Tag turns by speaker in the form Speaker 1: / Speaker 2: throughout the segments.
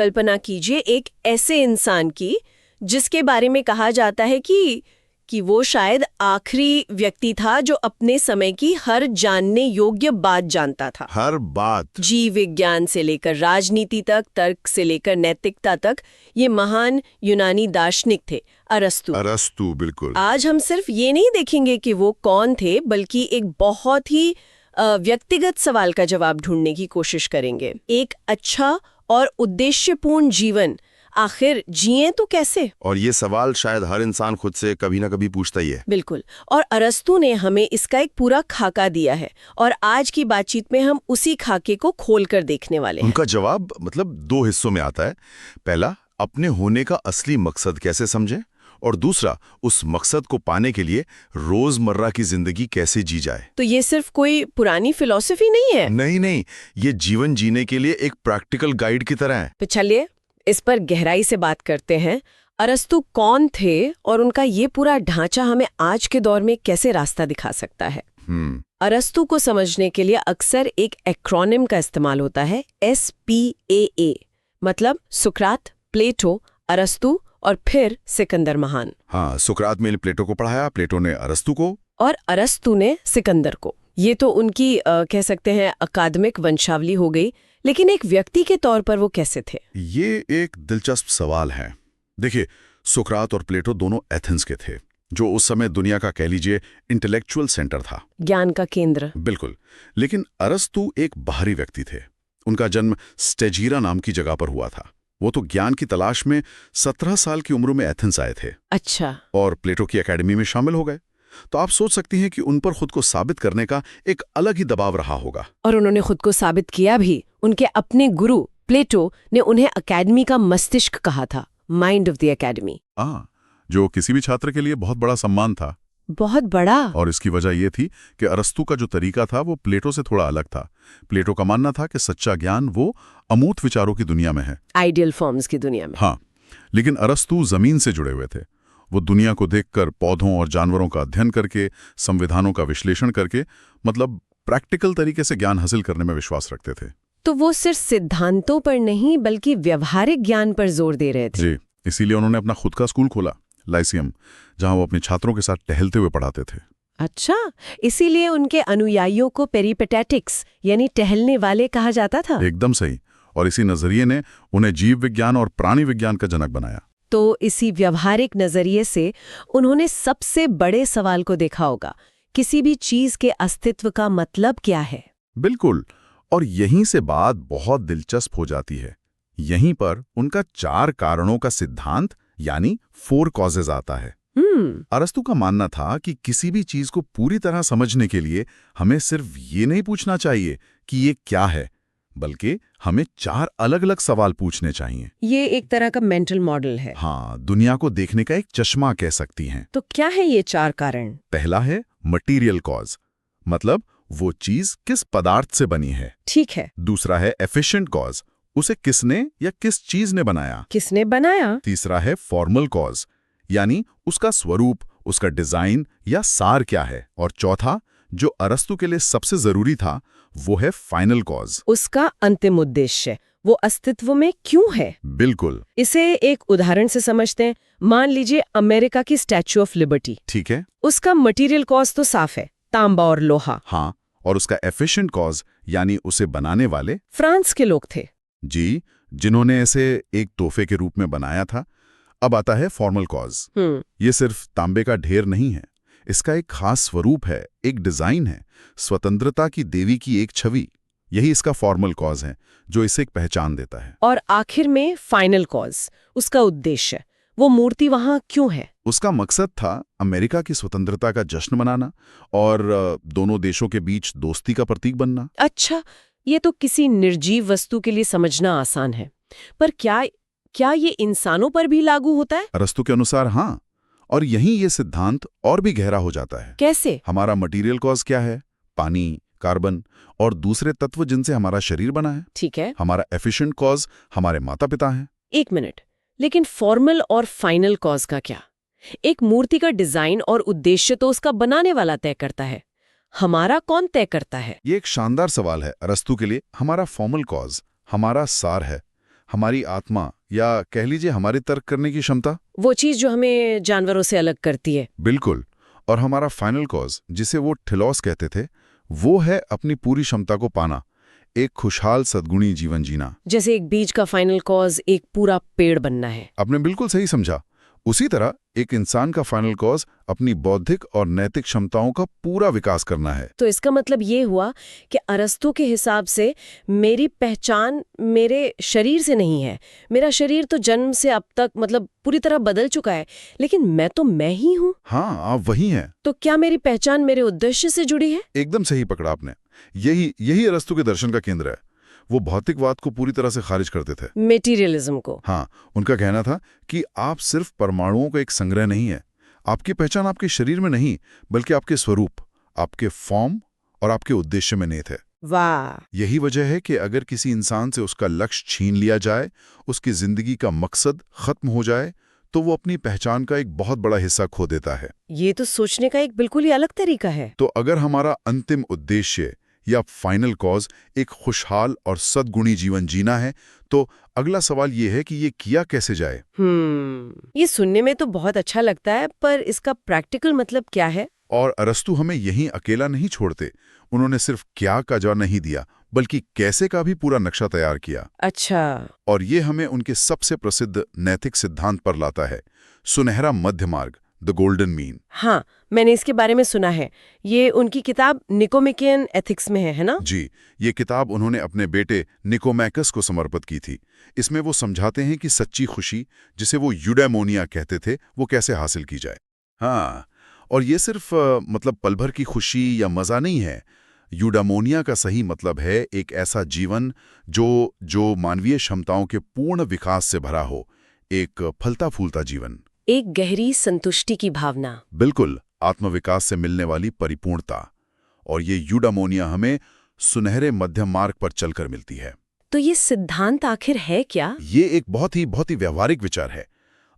Speaker 1: कल्पना कीजिए एक ऐसे इंसान की जिसके बारे में कहा जाता है कि वो शायद आखिरी व्यक्ति था जो अपने समय की हर जानने योग्य बात जानता था।
Speaker 2: हर बात।
Speaker 1: जीव विज्ञान से लेकर राजनीति तक, तर्क से लेकर नैतिकता तक। ये महान यूनानी दार्शनिक थे, अरस्तु।
Speaker 2: बिल्कुल।
Speaker 1: आज हम सिर्फ ये नहीं देखेंगे कि वो कौन थे, बल्कि एक बहुत ही व्यक्तिगत सवाल का जवाब ढूंढने की कोशिश करेंगे। एक अच्छा और उद्देश्यपूर्ण जीवन आखिर जिए तो कैसे?
Speaker 2: और ये सवाल शायद हर इंसान खुद से कभी ना कभी पूछता ही है।
Speaker 1: बिल्कुल। और अरस्तु ने हमें इसका एक पूरा खाका दिया है और आज की बातचीत में हम उसी खाके को खोलकर देखने वाले हैं।
Speaker 2: उनका जवाब मतलब 2 हिस्सों में आता है। पहला, अपने होने का असली मकसद कैसे समझें, और दूसरा, उस मकसद को पाने के लिए रोजमर्रा की जिंदगी कैसे जी जाए।
Speaker 1: तो ये सिर्फ कोई पुरानी फिलॉसफी नहीं है।
Speaker 2: नहीं, ये जीवन जीने के लिए एक प्रैक्टिकल गाइड की तरह है।
Speaker 1: तो चलिए इस पर गहराई से बात करते हैं। अरस्तु कौन थे और उनका ये पूरा ढांचा हमें आज के दौर में कैसे रास्ता दिखा सकता है? अरस्तु को समझने के लिए अक्सर एक एक्रोनिम का इस्तेमाल होता है, SPAA, मतलब सुकरात, प्लेटो, अरस्तु और फिर सिकंदर महान।
Speaker 2: हाँ, सुकरात ने प्लेटो को पढ़ाया, प्लेटो ने अरस्तु को,
Speaker 1: और अरस्तु ने सिकंदर को। ये तो उनकी कह सकते हैं अकादमिक वंशावली हो गई, लेकिन एक व्यक्ति के तौर पर वो कैसे थे?
Speaker 2: ये एक दिलचस्प सवाल है। देखिए, सुकरात और प्लेटो दोनों एथेंस के थे, जो उस समय दुनिया का कह लीजिए इंटेलेक्चुअल सेंटर था,
Speaker 1: ज्ञान का केंद्र।
Speaker 2: बिल्कुल। लेकिन अरस्तु एक बाहरी व्यक्ति थे। उनका जन्म स्टेजीरा नाम की जगह पर हुआ था। वो तो ज्ञान की तलाश में 17 साल की उम्र में एथेंस आए थे।
Speaker 1: अच्छा।
Speaker 2: और प्लेटो की एकेडमी में शामिल हो गए। तो आप सोच सकती हैं कि उन पर खुद को साबित करने का एक अलग ही दबाव रहा होगा।
Speaker 1: और उन्होंने खुद को साबित किया भी। उनके अपने गुरु प्लेटो ने उन्हें एकेडमी का मस्तिष्क कहा था, माइंड ऑफ द एकेडमी।
Speaker 2: जो किसी भी छात्र के लिए बहुत बड़ा सम्मान था।
Speaker 1: बहुत बड़ा।
Speaker 2: और इसकी वजह यह थी कि अरस्तु का जो तरीका था वो प्लेटो से थोड़ा अलग था। प्लेटो का मानना था कि सच्चा ज्ञान वो अमूर्त विचारों की दुनिया में है,
Speaker 1: आइडियल फॉर्म्स की दुनिया में।
Speaker 2: हाँ, लेकिन अरस्तु जमीन से जुड़े हुए थे। वो दुनिया को देखकर, पौधों और जानवरों का अध्ययन करके, संविधानों का विश्लेषण करके, मतलब प्रैक्टिकल तरीके से ज्ञान हासिल करने में विश्वास रखते थे।
Speaker 1: तो वो सिर्फ सिद्धांतों पर नहीं बल्कि व्यवहारिक ज्ञान पर जोर दे रहे थे।
Speaker 2: जी, इसीलिए उन्होंने अपना खुद का स्कूल खोला, लाइसियम, जहां वो अपने छात्रों के साथ टहलते हुए पढ़ाते थे।
Speaker 1: अच्छा, इसीलिए उनके अनुयायियों को पेरिपेटेटिक्स यानी टहलने वाले कहा जाता था।
Speaker 2: एकदम सही। और इसी नजरिए ने उन्हें जीव विज्ञान और प्राणी विज्ञान का जनक बनाया।
Speaker 1: तो इसी व्यवहारिक नजरिए से उन्होंने सबसे बड़े सवाल को देखा होगा, किसी भी चीज के अस्तित्व का मतलब क्या है।
Speaker 2: बिल्कुल। और यहीं से बात बहुत दिलचस्प हो जाती है। यहीं पर उनका 4 कारणों का सिद्धांत यानी 4 कॉजेज आता है। अरस्तु का मानना था कि किसी भी चीज को पूरी तरह समझने के लिए हमें सिर्फ ये नहीं पूछना चाहिए कि ये क्या है, बल्कि हमें 4 अलग-अलग सवाल पूछने चाहिए।
Speaker 1: ये एक तरह का मेंटल मॉडल है।
Speaker 2: हाँ, दुनिया को देखने का एक चश्मा कह सकती हैं।
Speaker 1: तो क्या है ये 4 कारण?
Speaker 2: पहला है मटीरियल कॉज, मतलब वो चीज किस पदार्थ से बनी है।
Speaker 1: ठीक है।
Speaker 2: दूसरा है एफिशिएंट कॉज, उसे किसने या किस चीज ने बनाया।
Speaker 1: किसने बनाया?
Speaker 2: तीसरा है फॉर्मल कॉज, यानी उसका स्वरूप, उसका डिजाइन या सार क्या है। और चौथा, जो अरस्तु के लिए सबसे जरूरी था, वो है फाइनल कॉज,
Speaker 1: उसका अंतिम उद्देश्य, वो अस्तित्व में क्यों है।
Speaker 2: बिल्कुल।
Speaker 1: इसे एक उदाहरण से समझते हैं। मान लीजिए अमेरिका की स्टैच्यू ऑफ लिबर्टी।
Speaker 2: ठीक है।
Speaker 1: उसका मटेरियल कॉज तो साफ है, तांबा और लोहा।
Speaker 2: हाँ, और उसका एफिशिएंट कॉज यानी उसे बनाने वाले
Speaker 1: फ्रांस के लोग थे।
Speaker 2: जी, जिन्होंने इसे एक तोहफे के रूप में बनाया था। अब आता है फॉर्मल कॉज। ये सिर्फ तांबे का ढेर नहीं है, इसका एक खास स्वरूप है, एक डिजाइन है, स्वतंत्रता की देवी की एक छवि। यही इसका फॉर्मल कॉज है जो इसे एक पहचान देता है।
Speaker 1: और आखिर में फाइनल कॉज, उसका उद्देश्य, वो मूर्ति वहां क्यों है।
Speaker 2: उसका मकसद था अमेरिका की स्वतंत्रता का जश्न मनाना और दोनों देशों के बीच दोस्ती का प्रतीक बनना।
Speaker 1: अच्छा, ये तो किसी निर्जीव वस्तु के लिए समझना आसान है, पर क्या ये इंसानों पर भी लागू होता है?
Speaker 2: अरस्तु के अनुसार हाँ, और यहीं ये सिद्धांत और भी गहरा हो जाता है।
Speaker 1: कैसे?
Speaker 2: हमारा मटेरियल कॉज क्या है? पानी, कार्बन और दूसरे तत्व जिनसे हमारा शरीर बना है।
Speaker 1: ठीक है।
Speaker 2: हमारा एफिशिएंट कॉज हमारे माता पिता हैं।
Speaker 1: 1 मिनट, लेकिन फॉर्मल और फाइनल कॉज का क्या? एक मूर्ति का डिजाइन और उद्देश्य तो उसका बनाने वाला तय करता है, हमारा कौन तय करता है?
Speaker 2: ये एक शानदार सवाल है। अरस्तु के लिए हमारा फॉर्मल कॉज हमारा सार है, हमारी आत्मा या कह लीजिए हमारी तर्क करने की क्षमता।
Speaker 1: वो चीज जो हमें जानवरों से अलग करती है।
Speaker 2: बिल्कुल। और हमारा फाइनल कॉज, जिसे वो टेलोस कहते थे, वो है अपनी पूरी क्षमता को पाना, एक खुशहाल सद्गुणी जीवन जीना।
Speaker 1: जैसे एक बीज का फाइनल कॉज एक पूरा पेड़ बनना है।
Speaker 2: आपने बिल्कुल सही समझा। उसी तरह एक इंसान का फाइनल कॉज अपनी बौद्धिक और नैतिक क्षमताओं का पूरा विकास करना है।
Speaker 1: तो इसका मतलब ये हुआ कि अरस्तू के हिसाब से मेरी पहचान मेरे शरीर से नहीं है। मेरा शरीर तो जन्म से अब तक मतलब पूरी तरह बदल चुका है, लेकिन मैं ही हूँ।
Speaker 2: हाँ, आप वही हैं।
Speaker 1: तो क्या मेरी पहचान मेरे उद्देश्य से जुड़ी है?
Speaker 2: एकदम सही पकड़ा आपने। यही अरस्तू के दर्शन का केंद्र है। वो भौतिकवाद को पूरी तरह से खारिज करते थे,
Speaker 1: मेटीरियलिज्म को।
Speaker 2: हाँ, उनका कहना था कि आप सिर्फ परमाणुओं का एक संग्रह नहीं है। आपकी पहचान आपके शरीर में नहीं, बल्कि आपके स्वरूप, आपके फॉर्म और आपके उद्देश्य में निहित है।
Speaker 1: वाह!
Speaker 2: यही वजह है कि अगर किसी इंसान से उसका लक्ष्य छीन लिया जाए, उसकी जिंदगी का मकसद खत्म हो जाए, तो वो अपनी पहचान का एक बहुत बड़ा हिस्सा खो देता है।
Speaker 1: ये तो सोचने का एक बिल्कुल ही अलग तरीका है।
Speaker 2: तो अगर हमारा अंतिम उद्देश्य या फाइनल कॉज एक खुशहाल और सद्गुणी जीवन जीना है, तो अगला सवाल ये है कि ये किया कैसे जाए।
Speaker 1: ये सुनने में तो बहुत अच्छा लगता है, पर इसका प्रैक्टिकल मतलब क्या है?
Speaker 2: और अरस्तू हमें यहीं अकेला नहीं छोड़ते। उन्होंने सिर्फ क्या का जवाब नहीं दिया, बल्कि कैसे का भी पूरा नक्शा तैयार किया।
Speaker 1: अच्छा।
Speaker 2: और ये हमें उनके सबसे प्रसिद्ध नैतिक सिद्धांत पर लाता है, सुनहरा मध्य मार्ग, द गोल्डन मीन।
Speaker 1: हाँ, मैंने इसके बारे में सुना है। ये उनकी किताब निकोमेकियन एथिक्स में है ना?
Speaker 2: जी, ये किताब उन्होंने अपने बेटे निकोमैकस को समर्पित की थी। इसमें वो समझाते हैं कि सच्ची खुशी, जिसे वो यूडेमोनिया कहते थे, वो कैसे हासिल की जाए। हाँ, और ये सिर्फ मतलब पल भर की खुशी या मजा नहीं है। यूडेमोनिया का सही मतलब है एक ऐसा जीवन जो मानवीय क्षमताओं के पूर्ण विकास से भरा हो, एक फलता फूलता जीवन,
Speaker 1: एक गहरी संतुष्टि की भावना।
Speaker 2: बिल्कुल, आत्मविकास से मिलने वाली परिपूर्णता। और ये यूडेमोनिया हमें सुनहरे मध्यम मार्ग पर चलकर मिलती है।
Speaker 1: तो ये सिद्धांत आखिर है क्या?
Speaker 2: ये एक बहुत ही व्यावहारिक विचार है।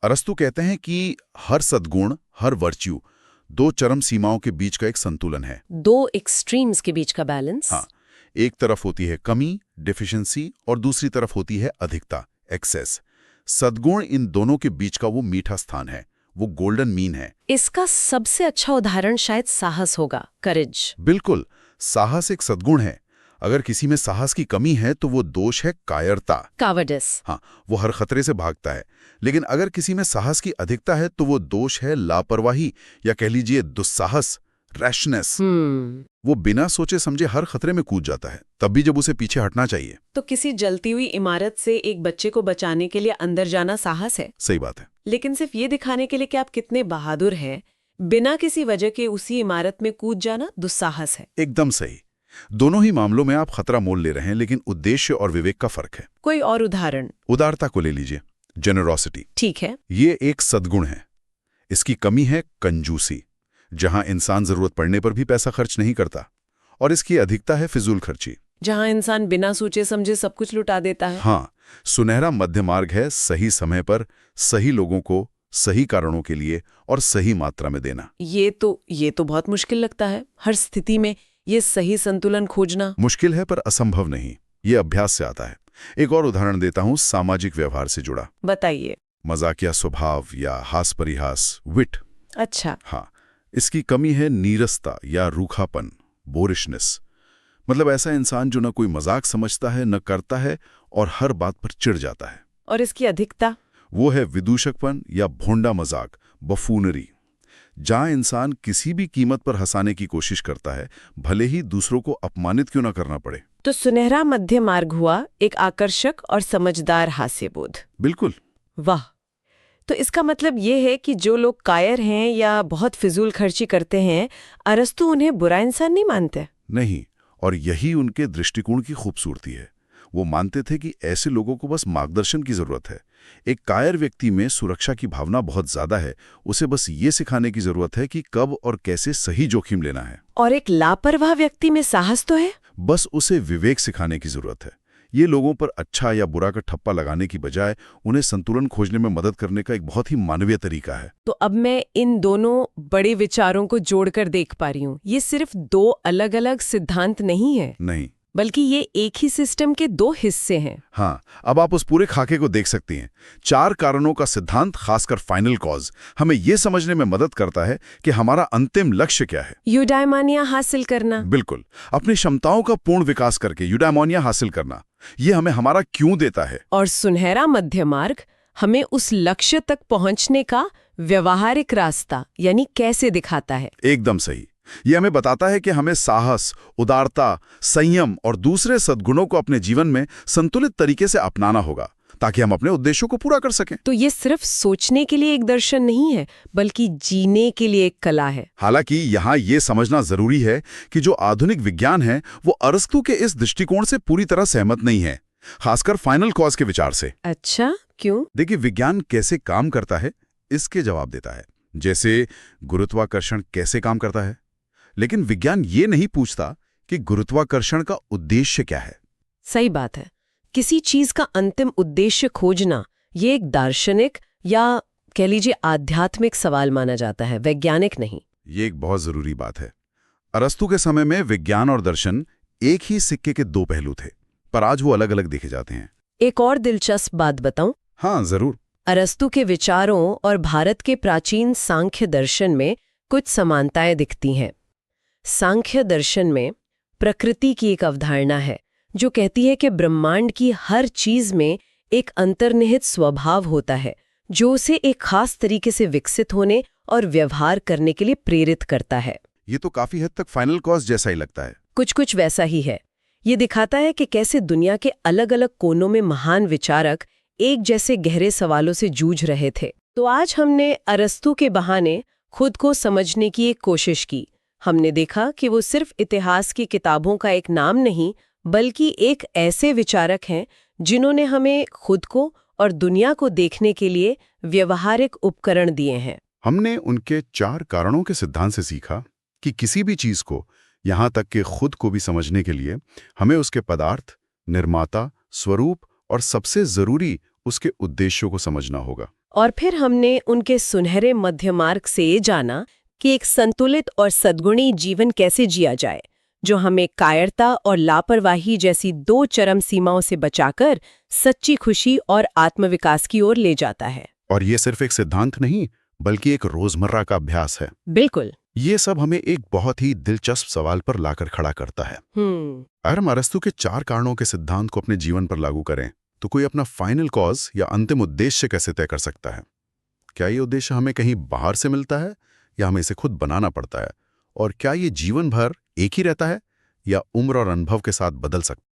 Speaker 2: अरस्तू कहते हैं कि हर सद्गुण, हर वर्च्यू, दो चरम सीमाओं के बीच का एक संतुलन है।
Speaker 1: दो एक्सट्रीम्स के बीच का बैलेंस।
Speaker 2: हाँ, एक तरफ होती है कमी, डिफिशिएंसी, और दूसरी तरफ होती है अधिकता, एक्सेस। सद्गुण इन दोनों के बीच का वो मीठा स्थान है, वो गोल्डन मीन है।
Speaker 1: इसका सबसे अच्छा उदाहरण शायद साहस होगा, करेज।
Speaker 2: बिल्कुल, साहस एक सद्गुण है। अगर किसी में साहस की कमी है तो वो दोष है कायरता,
Speaker 1: कावर्डिस।
Speaker 2: हाँ, वो हर खतरे से भागता है। लेकिन अगर किसी में साहस की अधिकता है तो वो दोष है लापरवाही, या कह लीजिए दुस्साहस, रैशनेस। वो बिना सोचे समझे हर खतरे में कूद जाता है, तब भी जब उसे पीछे हटना चाहिए।
Speaker 1: तो किसी जलती हुई इमारत से एक बच्चे को बचाने के लिए अंदर जाना साहस है।
Speaker 2: सही बात है।
Speaker 1: लेकिन सिर्फ ये दिखाने के लिए कि आप कितने बहादुर हैं, बिना किसी वजह के उसी इमारत में कूद जाना दुस्साहस है।
Speaker 2: एकदम सही। दोनों ही मामलों में आप खतरा मोल ले रहे हैं, लेकिन उद्देश्य और विवेक का फर्क है।
Speaker 1: कोई और उदाहरण?
Speaker 2: उदारता को ले लीजिए, जेनरोसिटी।
Speaker 1: ठीक है।
Speaker 2: ये एक सद्गुण है। इसकी कमी है कंजूसी, जहां इंसान जरूरत पड़ने पर भी पैसा खर्च नहीं करता। और इसकी अधिकता है फिजूल खर्ची,
Speaker 1: जहां इंसान बिना सोचे समझे सब कुछ लुटा देता है।
Speaker 2: हाँ, सुनहरा मध्य मार्ग है सही समय पर सही लोगों को सही कारणों के लिए और सही मात्रा में देना।
Speaker 1: ये तो बहुत मुश्किल लगता है। हर स्थिति में ये सही संतुलन खोजना
Speaker 2: मुश्किल है, पर असंभव नहीं। ये अभ्यास से आता है। एक और उदाहरण देता हूं, सामाजिक व्यवहार से जुड़ा।
Speaker 1: बताइए।
Speaker 2: मजाकिया स्वभाव या हास परिहास, विट।
Speaker 1: अच्छा।
Speaker 2: हाँ, इसकी कमी है नीरसता या रूखापन, बोरिशनेस। मतलब ऐसा इंसान जो न कोई मजाक समझता है, न करता है, और हर बात पर चिढ़ जाता है।
Speaker 1: और इसकी अधिकता? वो
Speaker 2: है विदूषकपन या भोंडा मजाक, बफूनरी, जहां इंसान किसी भी कीमत पर हंसाने की कोशिश करता है, भले ही दूसरों को अपमानित क्यों न करना पड़े।
Speaker 1: तो सुनहरा मध्य मार्ग हुआ एक आकर्षक और समझदार हास्यबोध।
Speaker 2: बिल्कुल।
Speaker 1: वाह! तो इसका मतलब ये है कि जो लोग कायर हैं या बहुत फिजूल खर्ची करते हैं, अरस्तू उन्हें बुरा इंसान नहीं मानते।
Speaker 2: नहीं, और यही उनके दृष्टिकोण की खूबसूरती है। वो मानते थे कि ऐसे लोगों को बस मार्गदर्शन की जरूरत है। एक कायर व्यक्ति में सुरक्षा की भावना बहुत ज्यादा है, उसे बस ये सिखाने की जरूरत है कि कब और कैसे सही जोखिम लेना है।
Speaker 1: और एक लापरवाह व्यक्ति में साहस तो है,
Speaker 2: बस उसे विवेक सिखाने की जरूरत है। ये लोगों पर अच्छा या बुरा का ठप्पा लगाने की बजाय उन्हें संतुलन खोजने में मदद करने का एक बहुत ही मानवीय तरीका है।
Speaker 1: तो अब मैं इन दोनों बड़े विचारों को जोड़कर देख पा रही हूँ। ये सिर्फ दो अलग अलग सिद्धांत नहीं है,
Speaker 2: नहीं,
Speaker 1: बल्कि ये एक ही सिस्टम के दो हिस्से हैं।
Speaker 2: हाँ, अब आप उस पूरे खाके को देख सकती हैं। 4 कारणों का सिद्धांत, खासकर फाइनल कॉज, हमें यह समझने में मदद करता है कि हमारा अंतिम लक्ष्य क्या है।
Speaker 1: यूडाइमानिया हासिल करना।
Speaker 2: बिल्कुल, अपनी क्षमताओं का पूर्ण विकास करके यूडाइमानिया हासिल करना, ये हमें हमारा क्यों देता है।
Speaker 1: और सुनहरा मध्य मार्ग हमें उस लक्ष्य तक पहुंचने का व्यवहारिक रास्ता यानी कैसे दिखाता है।
Speaker 2: एकदम सही। ये हमें बताता है कि हमें साहस, उदारता, संयम और दूसरे सद्गुणों को अपने जीवन में संतुलित तरीके से अपनाना होगा, ताकि हम अपने उद्देश्यों को पूरा कर सकें।
Speaker 1: तो ये सिर्फ सोचने के लिए एक दर्शन नहीं है, बल्कि जीने के लिए एक कला है।
Speaker 2: हालांकि यहाँ ये समझना जरूरी है कि जो आधुनिक विज्ञान है वो अरस्तू के इस दृष्टिकोण से पूरी तरह सहमत नहीं है, खासकर फाइनल कॉज के विचार से।
Speaker 1: अच्छा, क्यों?
Speaker 2: देखिए, विज्ञान कैसे काम करता है इसके जवाब देता है, जैसे गुरुत्वाकर्षण कैसे काम करता है। लेकिन विज्ञान ये नहीं पूछता कि गुरुत्वाकर्षण का उद्देश्य क्या है।
Speaker 1: सही बात है। किसी चीज का अंतिम उद्देश्य खोजना ये एक दार्शनिक या कह लीजिए आध्यात्मिक सवाल माना जाता है, वैज्ञानिक नहीं।
Speaker 2: ये एक बहुत जरूरी बात है। अरस्तू के समय में विज्ञान और दर्शन एक ही सिक्के के दो पहलू थे, पर आज वो अलग अलग देखे जाते हैं।
Speaker 1: एक और दिलचस्प बात बताऊं?
Speaker 2: हाँ, जरूर।
Speaker 1: अरस्तू के विचारों और भारत के प्राचीन सांख्य दर्शन में कुछ समानताएं दिखती हैं। सांख्य दर्शन में प्रकृति की एक अवधारणा है जो कहती है कि ब्रह्मांड की हर चीज में एक अंतर्निहित स्वभाव होता है जो उसे एक खास तरीके से विकसित होने और व्यवहार करने के लिए प्रेरित करता है।
Speaker 2: ये तो काफी हद तक फाइनल कॉज जैसा ही लगता है।
Speaker 1: कुछ वैसा ही है। ये दिखाता है कि कैसे दुनिया के अलग अलग कोनों में महान विचारक एक जैसे गहरे सवालों से जूझ रहे थे। तो आज हमने अरस्तू के बहाने खुद को समझने की एक कोशिश की। हमने देखा कि वो सिर्फ इतिहास की किताबों का एक नाम नहीं, बल्कि एक ऐसे विचारक हैं जिन्होंने हमें खुद को और दुनिया को देखने के लिए व्यवहारिक उपकरण दिए हैं।
Speaker 2: हमने उनके 4 कारणों के सिद्धांत से सीखा कि किसी भी चीज को, यहाँ तक कि खुद को भी समझने के लिए हमें उसके पदार्थ, निर्माता, स्वरूप और सबसे जरूरी उसके उद्देश्यों को समझना होगा।
Speaker 1: और फिर हमने उनके सुनहरे मध्य मार्ग से ये जाना कि एक संतुलित और सद्गुणी जीवन कैसे जिया जाए, जो हमें कायरता और लापरवाही जैसी 2 चरम सीमाओं से बचाकर सच्ची खुशी और आत्मविकास की ओर ले जाता है। और
Speaker 2: ये सिर्फ एक सिद्धांत नहीं, बल्कि एक रोजमर्रा का अभ्यास है।
Speaker 1: बिल्कुल।
Speaker 2: ये सब हमें एक बहुत ही दिलचस्प सवाल पर लाकर खड़ा करता है। अगर हम अरस्तू के 4 कारणों के सिद्धांत को अपने जीवन पर लागू करें तो कोई अपना फाइनल कॉज या अंतिम उद्देश्य कैसे तय कर सकता है? क्या ये उद्देश्य हमें कहीं बाहर से मिलता है या हमें इसे खुद बनाना पड़ता है? और क्या ये जीवन भर एक ही रहता है या उम्र और अनुभव के साथ बदल सकता है?